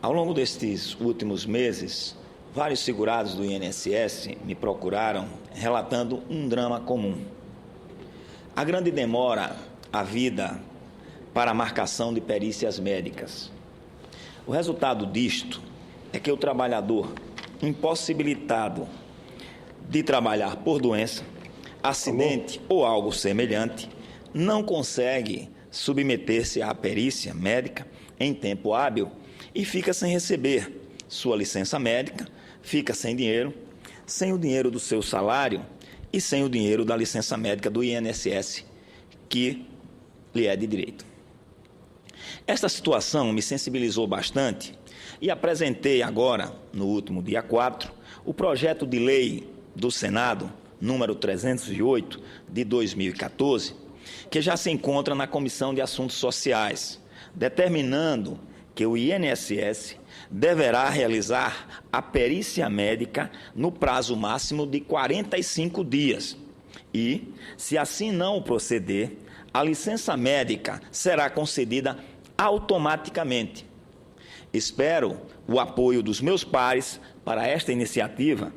Ao longo destes últimos meses, vários segurados do INSS me procuraram relatando um drama comum. A grande demora havida para a marcação de perícias médicas. O resultado disto é que o trabalhador, impossibilitado de trabalhar por doença, acidente ou algo semelhante, não consegue submeter-se à perícia médica em tempo hábil e fica sem receber sua licença médica, fica sem dinheiro, sem o dinheiro do seu salário e sem o dinheiro da licença médica do INSS, que lhe é de direito. Esta situação me sensibilizou bastante e apresentei agora, no último dia 4, o projeto de lei do Senado, número 308, de 2014, que já se encontra na Comissão de Assuntos Sociais, determinando que o INSS deverá realizar a perícia médica no prazo máximo de 45 dias e, se assim não proceder, a licença médica será concedida automaticamente. Espero o apoio dos meus pares para esta iniciativa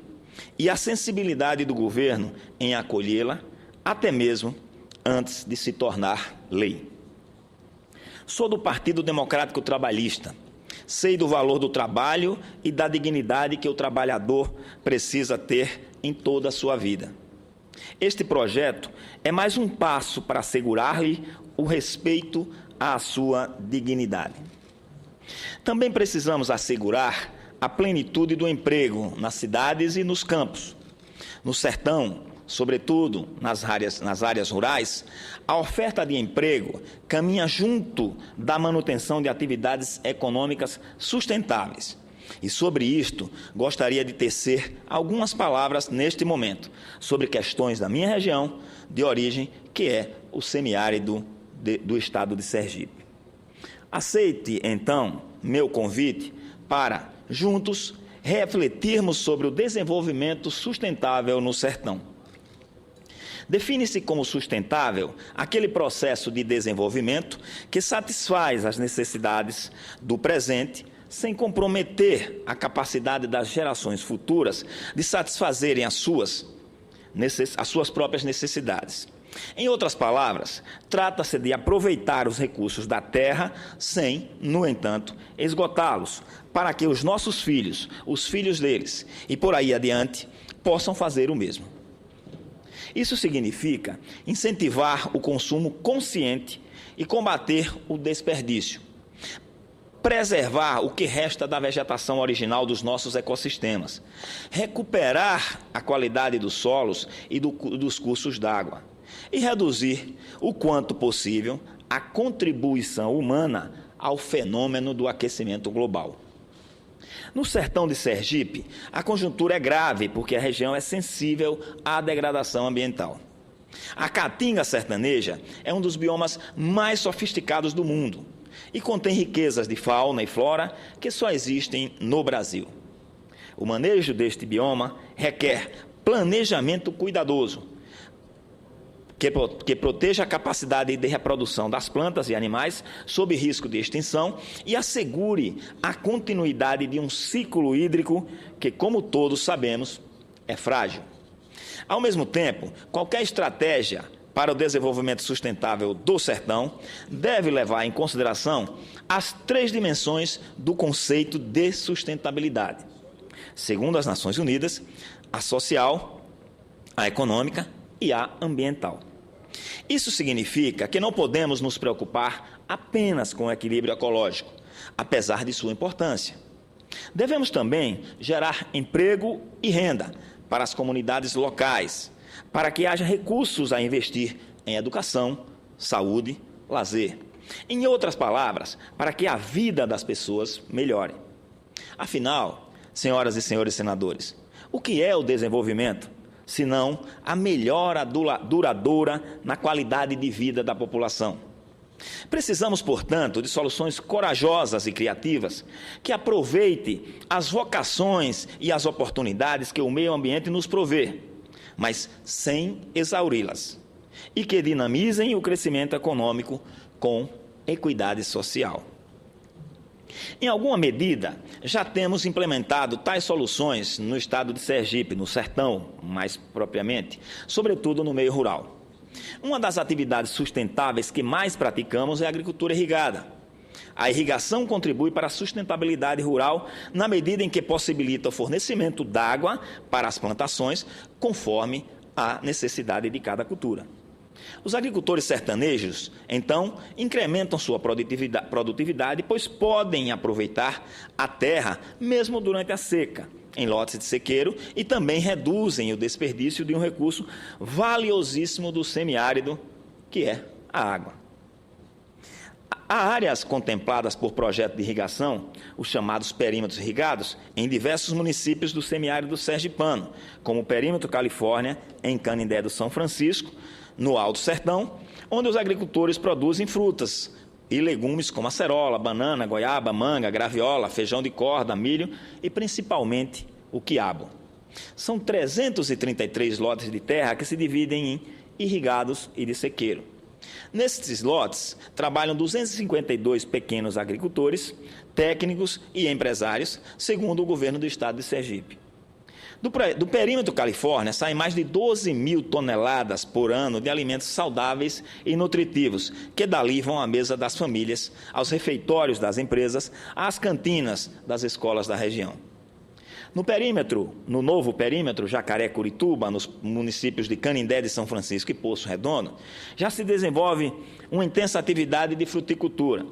e a sensibilidade do governo em acolhê-la, até mesmo antes de se tornar lei. Sou do Partido Democrático Trabalhista. Sei do valor do trabalho e da dignidade que o trabalhador precisa ter em toda a sua vida. Este projeto é mais um passo para assegurar-lhe o respeito à sua dignidade. Também precisamos assegurar a plenitude do emprego nas cidades e nos campos. No sertão, sobretudo nas áreas rurais, a oferta de emprego caminha junto da manutenção de atividades econômicas sustentáveis. E sobre isto, gostaria de tecer algumas palavras neste momento, sobre questões da minha região de origem, que é o semiárido do estado de Sergipe. Aceite, então, meu convite para, juntos, refletirmos sobre o desenvolvimento sustentável no sertão. Define-se como sustentável aquele processo de desenvolvimento que satisfaz as necessidades do presente, sem comprometer a capacidade das gerações futuras de satisfazerem as suas próprias necessidades. Em outras palavras, trata-se de aproveitar os recursos da terra sem, no entanto, esgotá-los, para que os nossos filhos, os filhos deles e por aí adiante, possam fazer o mesmo. Isso significa incentivar o consumo consciente e combater o desperdício, preservar o que resta da vegetação original dos nossos ecossistemas, recuperar a qualidade dos solos e dos cursos d'água e reduzir o quanto possível a contribuição humana ao fenômeno do aquecimento global. No sertão de Sergipe, a conjuntura é grave porque a região é sensível à degradação ambiental. A caatinga sertaneja é um dos biomas mais sofisticados do mundo e contém riquezas de fauna e flora que só existem no Brasil. O manejo deste bioma requer planejamento cuidadoso, que proteja a capacidade de reprodução das plantas e animais sob risco de extinção e assegure a continuidade de um ciclo hídrico que, como todos sabemos, é frágil. Ao mesmo tempo, qualquer estratégia para o desenvolvimento sustentável do sertão deve levar em consideração as 3 dimensões do conceito de sustentabilidade. Segundo as Nações Unidas, a social, a econômica e a ambiental. Isso significa que não podemos nos preocupar apenas com o equilíbrio ecológico, apesar de sua importância. Devemos também gerar emprego e renda para as comunidades locais, para que haja recursos a investir em educação, saúde, lazer. Em outras palavras, para que a vida das pessoas melhore. Afinal, senhoras e senhores senadores, o que é o desenvolvimento, senão a melhora duradoura na qualidade de vida da população? Precisamos, portanto, de soluções corajosas e criativas que aproveitem as vocações e as oportunidades que o meio ambiente nos provê, mas sem exauri-las, e que dinamizem o crescimento econômico com equidade social. Em alguma medida, já temos implementado tais soluções no estado de Sergipe, no sertão, mais propriamente, sobretudo no meio rural. Uma das atividades sustentáveis que mais praticamos é a agricultura irrigada. A irrigação contribui para a sustentabilidade rural na medida em que possibilita o fornecimento d'água para as plantações, conforme a necessidade de cada cultura. Os agricultores sertanejos, então, incrementam sua produtividade, pois podem aproveitar a terra mesmo durante a seca, em lotes de sequeiro, e também reduzem o desperdício de um recurso valiosíssimo do semiárido, que é a água. Há áreas contempladas por projeto de irrigação, os chamados perímetros irrigados, em diversos municípios do semiárido sergipano, como o perímetro Califórnia, em Canindé do São Francisco, no Alto Sertão, onde os agricultores produzem frutas e legumes como acerola, banana, goiaba, manga, graviola, feijão de corda, milho e principalmente o quiabo. São 333 lotes de terra que se dividem em irrigados e de sequeiro. Nesses lotes, trabalham 252 pequenos agricultores, técnicos e empresários, segundo o governo do estado de Sergipe. Do perímetro Califórnia, saem mais de 12 mil toneladas por ano de alimentos saudáveis e nutritivos, que dali vão à mesa das famílias, aos refeitórios das empresas, às cantinas das escolas da região. No novo perímetro Jacaré-Curituba, nos municípios de Canindé de São Francisco e Poço Redondo, já se desenvolve uma intensa atividade de fruticultura.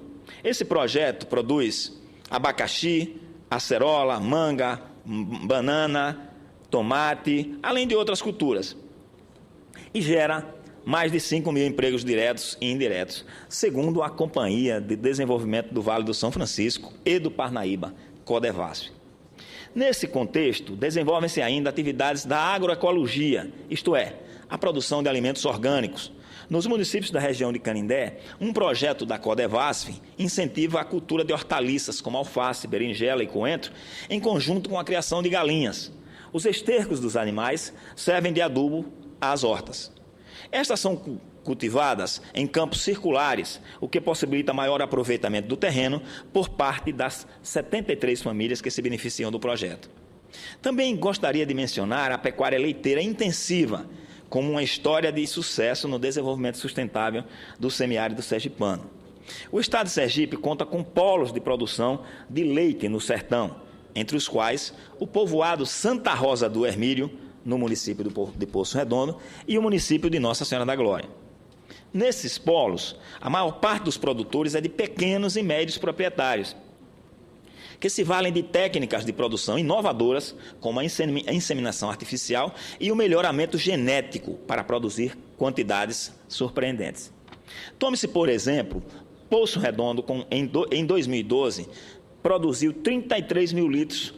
Esse projeto produz abacaxi, acerola, manga, banana, tomate, além de outras culturas, e gera mais de 5 mil empregos diretos e indiretos, segundo a Companhia de Desenvolvimento do Vale do São Francisco e do Parnaíba, Codevasf. Nesse contexto, desenvolvem-se ainda atividades da agroecologia, isto é, a produção de alimentos orgânicos. Nos municípios da região de Canindé, um projeto da Codevasf incentiva a cultura de hortaliças, como alface, berinjela e coentro, em conjunto com a criação de galinhas. Os estercos dos animais servem de adubo às hortas. Estas são cultivadas em campos circulares, o que possibilita maior aproveitamento do terreno por parte das 73 famílias que se beneficiam do projeto. Também gostaria de mencionar a pecuária leiteira intensiva, como uma história de sucesso no desenvolvimento sustentável do semiárido sergipano. O estado de Sergipe conta com polos de produção de leite no sertão, entre os quais o povoado Santa Rosa do Hermílio, no município de Poço Redondo, e o município de Nossa Senhora da Glória. Nesses polos, a maior parte dos produtores é de pequenos e médios proprietários, que se valem de técnicas de produção inovadoras, como a inseminação artificial e o melhoramento genético para produzir quantidades surpreendentes. Tome-se, por exemplo, Poço Redondo, em 2012, produziu 33 mil litros,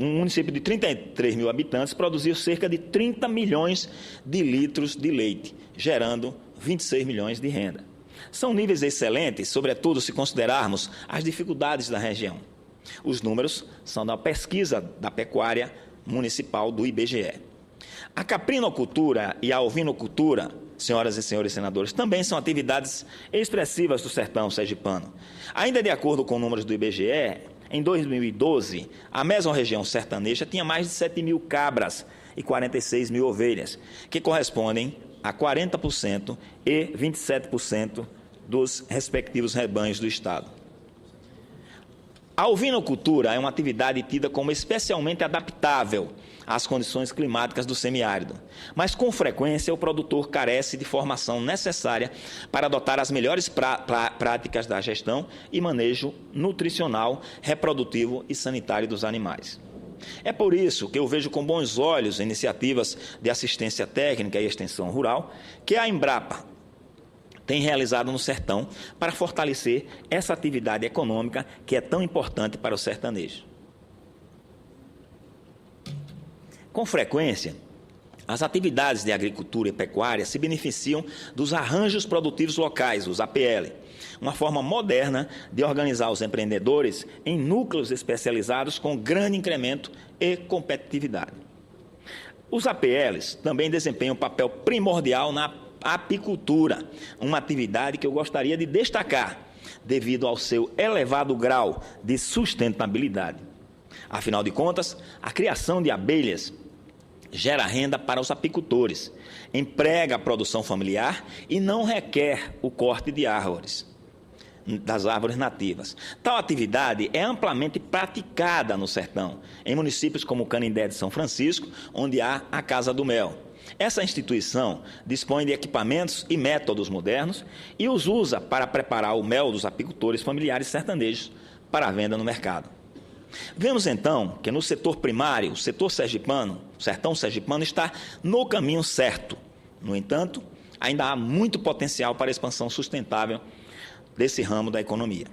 um município de 33 mil habitantes produziu cerca de 30 milhões de litros de leite, gerando 26 milhões de renda. São níveis excelentes, sobretudo se considerarmos as dificuldades da região. Os números são da pesquisa da pecuária municipal do IBGE. A caprinocultura e a ovinocultura, senhoras e senhores senadores, também são atividades expressivas do sertão sergipano. Ainda de acordo com números do IBGE, em 2012, a mesorregião sertaneja tinha mais de 7 mil cabras e 46 mil ovelhas, que correspondem a 40% e 27% dos respectivos rebanhos do estado. A ovinocultura é uma atividade tida como especialmente adaptável às condições climáticas do semiárido, mas com frequência o produtor carece de formação necessária para adotar as melhores práticas da gestão e manejo nutricional, reprodutivo e sanitário dos animais. É por isso que eu vejo com bons olhos iniciativas de assistência técnica e extensão rural que a Embrapa tem realizado no sertão para fortalecer essa atividade econômica que é tão importante para o sertanejo. Com frequência, as atividades de agricultura e pecuária se beneficiam dos arranjos produtivos locais, os APL, uma forma moderna de organizar os empreendedores em núcleos especializados com grande incremento e competitividade. Os APLs também desempenham um papel primordial na apicultura, uma atividade que eu gostaria de destacar, devido ao seu elevado grau de sustentabilidade. Afinal de contas, a criação de abelhas gera renda para os apicultores, emprega a produção familiar e não requer o corte de árvores, das árvores nativas. Tal atividade é amplamente praticada no sertão, em municípios como Canindé de São Francisco, onde há a Casa do Mel. Essa instituição dispõe de equipamentos e métodos modernos e os usa para preparar o mel dos apicultores familiares sertanejos para a venda no mercado. Vemos então que no setor primário, o setor sergipano, o sertão sergipano está no caminho certo. No entanto, ainda há muito potencial para a expansão sustentável desse ramo da economia.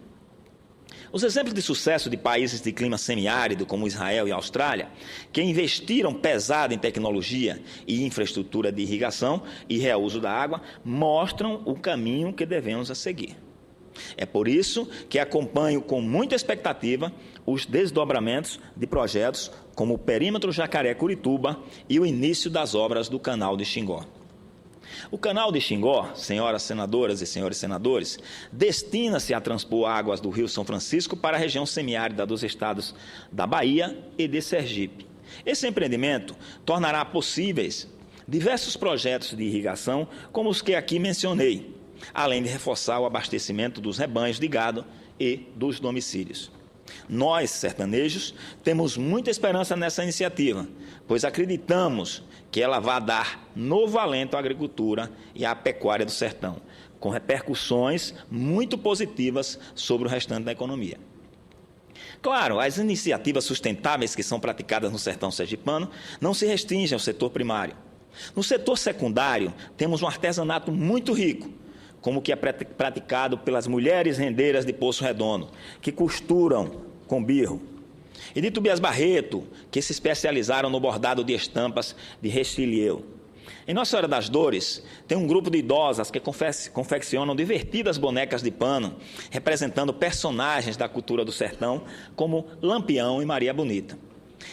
Os exemplos de sucesso de países de clima semiárido, como Israel e Austrália, que investiram pesado em tecnologia e infraestrutura de irrigação e reuso da água, mostram o caminho que devemos a seguir. É por isso que acompanho com muita expectativa os desdobramentos de projetos como o Perímetro Jacaré-Curituba e o início das obras do Canal de Xingó. O Canal de Xingó, senhoras senadoras e senhores senadores, destina-se a transpor águas do Rio São Francisco para a região semiárida dos estados da Bahia e de Sergipe. Esse empreendimento tornará possíveis diversos projetos de irrigação, como os que aqui mencionei, além de reforçar o abastecimento dos rebanhos de gado e dos domicílios. Nós, sertanejos, temos muita esperança nessa iniciativa, pois acreditamos que ela vai dar novo alento à agricultura e à pecuária do sertão, com repercussões muito positivas sobre o restante da economia. Claro, as iniciativas sustentáveis que são praticadas no sertão sergipano não se restringem ao setor primário. No setor secundário, temos um artesanato muito rico, como o que é praticado pelas mulheres rendeiras de Poço Redondo, que costuram com birro, e de Tobias Barreto, que se especializaram no bordado de estampas de Restilieu. Em Nossa Senhora das Dores, tem um grupo de idosas que confeccionam divertidas bonecas de pano, representando personagens da cultura do sertão, como Lampião e Maria Bonita.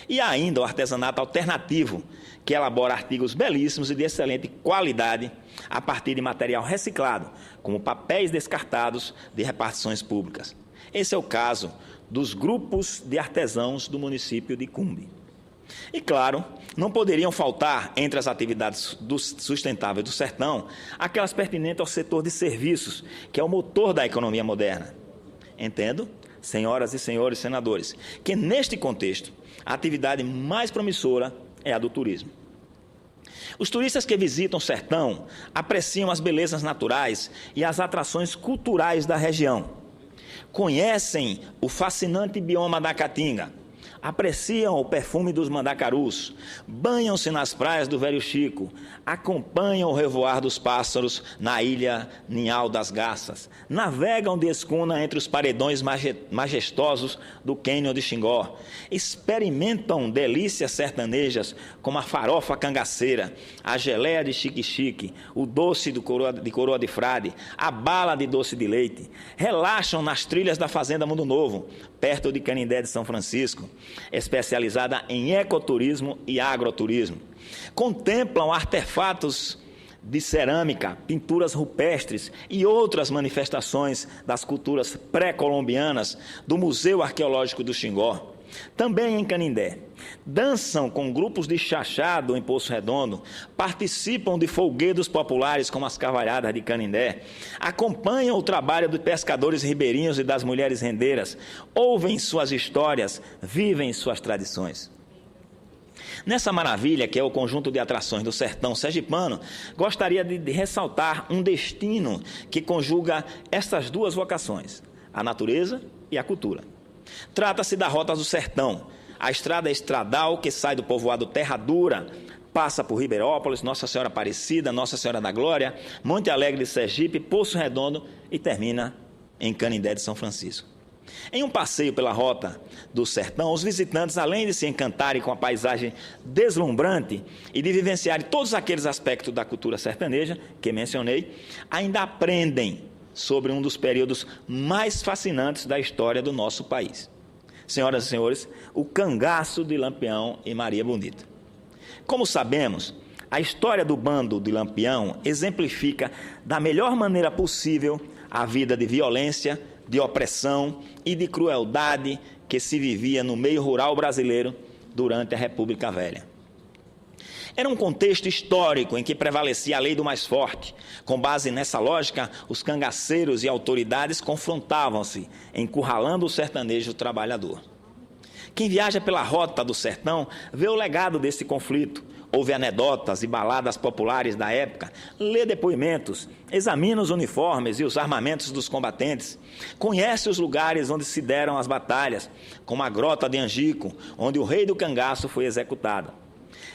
E há ainda o artesanato alternativo, que elabora artigos belíssimos e de excelente qualidade a partir de material reciclado, como papéis descartados de repartições públicas. Esse é o caso dos grupos de artesãos do município de Cumbe. E, claro, não poderiam faltar, entre as atividades sustentáveis do sertão, aquelas pertinentes ao setor de serviços, que é o motor da economia moderna. Entendo, senhoras e senhores senadores, que neste contexto, a atividade mais promissora é a do turismo. Os turistas que visitam o sertão apreciam as belezas naturais e as atrações culturais da região. Conhecem o fascinante bioma da Caatinga, apreciam o perfume dos mandacarus, banham-se nas praias do Velho Chico, acompanham o revoar dos pássaros na ilha Ninhal das Garças, navegam de escuna entre os paredões majestosos do Cânion de Xingó, experimentam delícias sertanejas como a farofa cangaceira, a geleia de xique-xique, o doce de coroa de frade, a bala de doce de leite, relaxam nas trilhas da Fazenda Mundo Novo, perto de Canindé de São Francisco, especializada em ecoturismo e agroturismo. Contemplam artefatos de cerâmica, pinturas rupestres e outras manifestações das culturas pré-colombianas do Museu Arqueológico do Xingó. Também em Canindé, dançam com grupos de chachado em Poço Redondo, participam de folguedos populares como as cavalhadas de Canindé, acompanham o trabalho de pescadores ribeirinhos e das mulheres rendeiras, ouvem suas histórias, vivem suas tradições. Nessa maravilha, que é o conjunto de atrações do sertão sergipano, gostaria de ressaltar um destino que conjuga essas duas vocações, a natureza e a cultura. Trata-se da Rota do Sertão, a estrada estradal que sai do povoado Terra Dura, passa por Ribeirópolis, Nossa Senhora Aparecida, Nossa Senhora da Glória, Monte Alegre de Sergipe, Poço Redondo e termina em Canindé de São Francisco. Em um passeio pela Rota do Sertão, os visitantes, além de se encantarem com a paisagem deslumbrante e de vivenciarem todos aqueles aspectos da cultura sertaneja que mencionei, ainda aprendem sobre um dos períodos mais fascinantes da história do nosso país. Senhoras e senhores, o cangaço de Lampião e Maria Bonita. Como sabemos, a história do bando de Lampião exemplifica da melhor maneira possível a vida de violência, de opressão e de crueldade que se vivia no meio rural brasileiro durante a República Velha. Era um contexto histórico em que prevalecia a lei do mais forte. Com base nessa lógica, os cangaceiros e autoridades confrontavam-se, encurralando o sertanejo trabalhador. Quem viaja pela rota do sertão vê o legado desse conflito, ouve anedotas e baladas populares da época, lê depoimentos, examina os uniformes e os armamentos dos combatentes, conhece os lugares onde se deram as batalhas, como a Grota de Angico, onde o rei do cangaço foi executado.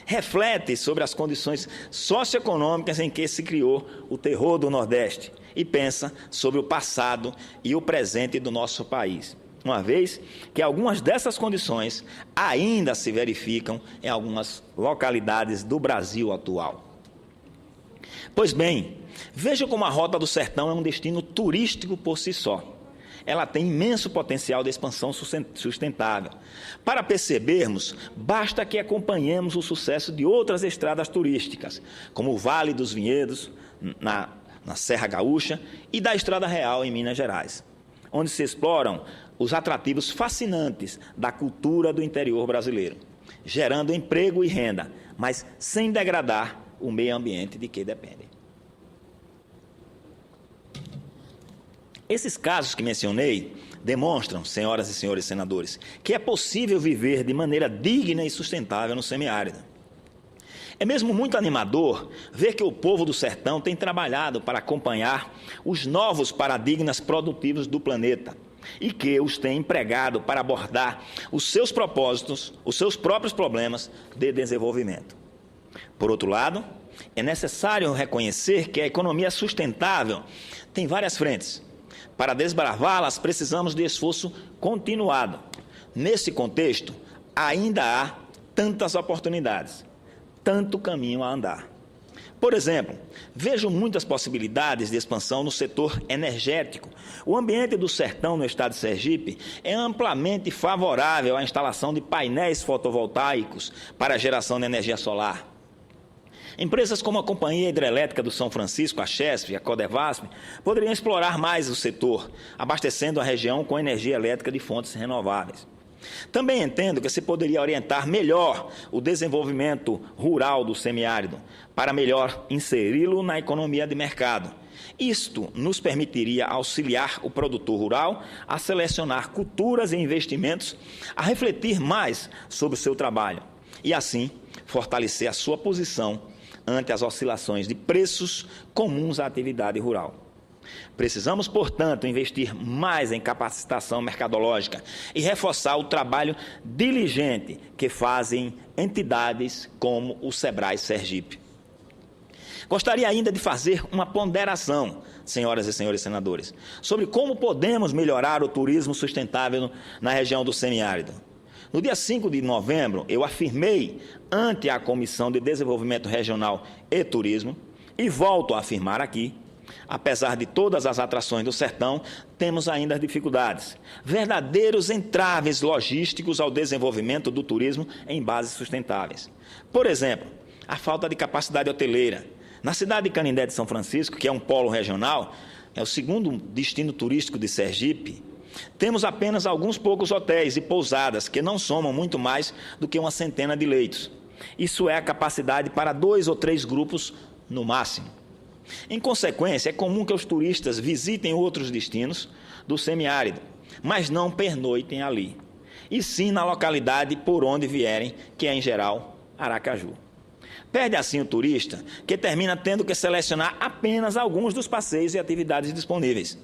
Reflete sobre as condições socioeconômicas em que se criou o terror do Nordeste e pensa sobre o passado e o presente do nosso país, uma vez que algumas dessas condições ainda se verificam em algumas localidades do Brasil atual. Pois bem, veja como a Rota do Sertão é um destino turístico por si só. Ela tem imenso potencial de expansão sustentável. Para percebermos, basta que acompanhemos o sucesso de outras estradas turísticas, como o Vale dos Vinhedos, na Serra Gaúcha, e da Estrada Real, em Minas Gerais, onde se exploram os atrativos fascinantes da cultura do interior brasileiro, gerando emprego e renda, mas sem degradar o meio ambiente de que dependem. Esses casos que mencionei demonstram, senhoras e senhores senadores, que é possível viver de maneira digna e sustentável no semiárido. É mesmo muito animador ver que o povo do sertão tem trabalhado para acompanhar os novos paradigmas produtivos do planeta e que os tem empregado para abordar os seus propósitos, os seus próprios problemas de desenvolvimento. Por outro lado, é necessário reconhecer que a economia sustentável tem várias frentes. Para desbravá-las, precisamos de esforço continuado. Nesse contexto, ainda há tantas oportunidades, tanto caminho a andar. Por exemplo, vejo muitas possibilidades de expansão no setor energético. O ambiente do sertão no estado de Sergipe é amplamente favorável à instalação de painéis fotovoltaicos para a geração de energia solar. Empresas como a Companhia Hidrelétrica do São Francisco, a Chesf e a Codevasp, poderiam explorar mais o setor, abastecendo a região com energia elétrica de fontes renováveis. Também entendo que se poderia orientar melhor o desenvolvimento rural do semiárido, para melhor inseri-lo na economia de mercado. Isto nos permitiria auxiliar o produtor rural a selecionar culturas e investimentos, a refletir mais sobre o seu trabalho e, assim, fortalecer a sua posição ante as oscilações de preços comuns à atividade rural. Precisamos, portanto, investir mais em capacitação mercadológica e reforçar o trabalho diligente que fazem entidades como o Sebrae Sergipe. Gostaria ainda de fazer uma ponderação, senhoras e senhores senadores, sobre como podemos melhorar o turismo sustentável na região do semiárido. No dia 5 de novembro, eu afirmei ante a Comissão de Desenvolvimento Regional e Turismo, e volto a afirmar aqui, apesar de todas as atrações do sertão, temos ainda dificuldades, verdadeiros entraves logísticos ao desenvolvimento do turismo em bases sustentáveis. Por exemplo, a falta de capacidade hoteleira. Na cidade de Canindé de São Francisco, que é um polo regional, é o segundo destino turístico de Sergipe, temos apenas alguns poucos hotéis e pousadas que não somam muito mais do que uma centena de leitos. Isso é a capacidade para 2 ou 3 grupos no máximo. Em consequência, é comum que os turistas visitem outros destinos do semiárido, mas não pernoitem ali, e sim na localidade por onde vierem, que é, em geral, Aracaju. Perde assim o turista, que termina tendo que selecionar apenas alguns dos passeios e atividades disponíveis.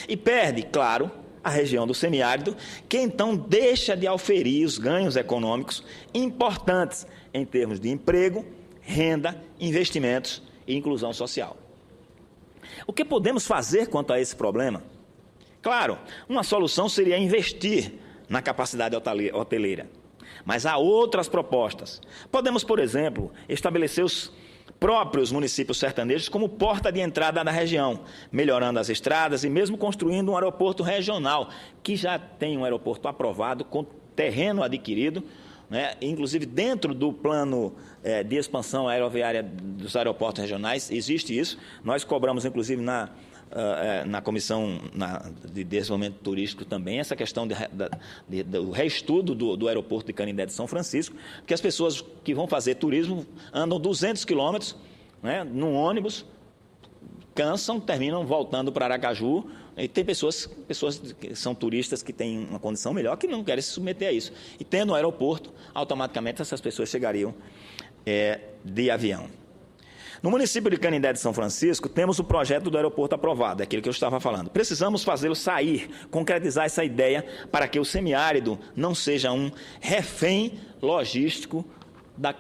E perde, claro, a região do semiárido, que então deixa de auferir os ganhos econômicos importantes em termos de emprego, renda, investimentos e inclusão social. O que podemos fazer quanto a esse problema? Claro, uma solução seria investir na capacidade hoteleira, mas há outras propostas. Podemos, por exemplo, estabelecer os próprios municípios sertanejos como porta de entrada da região, melhorando as estradas e mesmo construindo um aeroporto regional, que já tem um aeroporto aprovado, com terreno adquirido, né? Inclusive dentro do plano de expansão aeroviária dos aeroportos regionais, existe isso. Nós cobramos, inclusive, na Comissão de Desenvolvimento Turístico também, essa questão do reestudo do aeroporto de Canindé de São Francisco, porque as pessoas que vão fazer turismo andam 200 quilômetros, né, num ônibus, cansam, terminam voltando para Aracaju, e tem pessoas que são turistas que têm uma condição melhor que não querem se submeter a isso. E tendo um aeroporto, automaticamente essas pessoas chegariam de avião. No município de Canindé de São Francisco, temos o projeto do aeroporto aprovado, é aquele que eu estava falando. Precisamos fazê-lo sair, concretizar essa ideia para que o semiárido não seja um refém logístico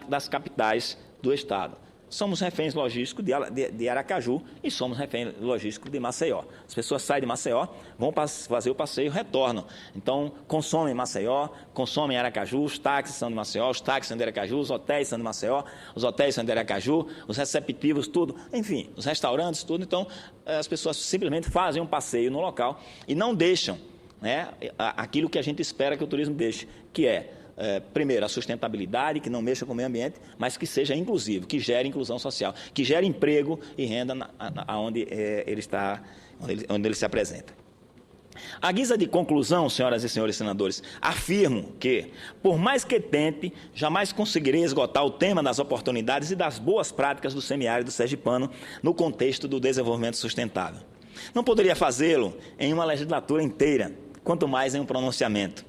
das capitais do estado. Somos reféns logísticos de Aracaju e somos reféns logísticos de Maceió. As pessoas saem de Maceió, vão fazer o passeio e retornam. Então, consomem Maceió, consomem Aracaju, os táxis são de Maceió, os táxis são de Aracaju, os hotéis são de Maceió, os hotéis são de Aracaju, os receptivos, tudo, enfim, os restaurantes, tudo. Então, as pessoas simplesmente fazem um passeio no local e não deixam, né, aquilo que a gente espera que o turismo deixe, que é primeiro, a sustentabilidade, que não mexa com o meio ambiente, mas que seja inclusivo, que gere inclusão social, que gere emprego e renda onde ele se apresenta. À guisa de conclusão, senhoras e senhores senadores, afirmo que, por mais que tente, jamais conseguirei esgotar o tema das oportunidades e das boas práticas do semiárido sergipano no contexto do desenvolvimento sustentável. Não poderia fazê-lo em uma legislatura inteira, quanto mais em um pronunciamento.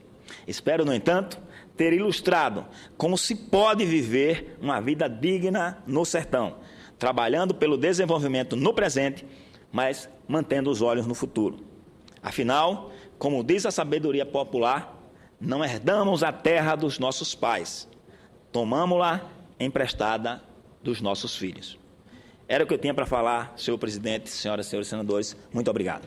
Espero, no entanto, ter ilustrado como se pode viver uma vida digna no sertão, trabalhando pelo desenvolvimento no presente, mas mantendo os olhos no futuro. Afinal, como diz a sabedoria popular, não herdamos a terra dos nossos pais, tomamos-la emprestada dos nossos filhos. Era o que eu tinha para falar, senhor presidente, senhoras e senhores senadores. Muito obrigado.